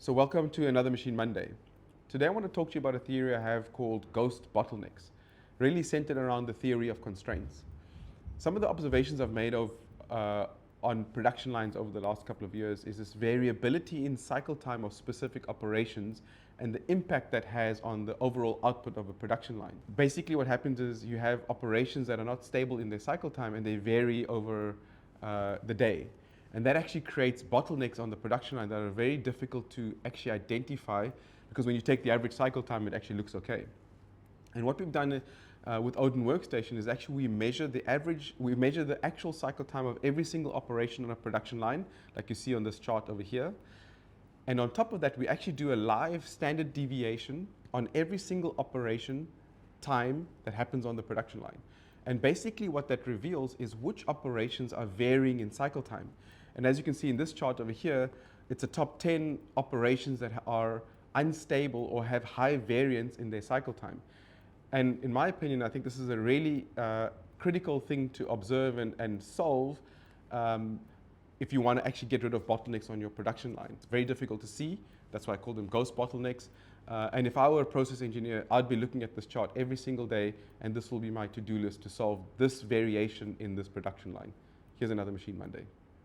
So welcome to another Machine Monday. Today I want to talk to you about a theory I have called GhostBottlenecks, really centered around the theory of constraints. Some of the observations I've made on production lines over the last couple of years is this variability in cycle time of specific operations and the impact that has on the overall output of a production line. Basically what happens is you have operations that are not stable in their cycle time and they vary over the day. And that actually creates bottlenecks on the production line that are very difficult to actually identify, because when you take the average cycle time, it actually looks okay. And what we've done with Odin workstation is actually we measure the actual cycle time of every single operation on a production line, like you see on this chart over here. And on top of that, we actually do a live standard deviation on every single operation time that happens on the production line. And basically what that reveals is which operations are varying in cycle time. And as you can see in this chart over here, it's a top 10 operations that are unstable or have high variance in their cycle time. And in my opinion, I think this is a really critical thing to observe and solve if you want to actually get rid of bottlenecks on your production line. It's very difficult to see. That's why I call them ghost bottlenecks. And if I were a process engineer, I'd be looking at this chart every single day, and this will be my to-do list to solve this variation in this production line. Here's another Machine Monday.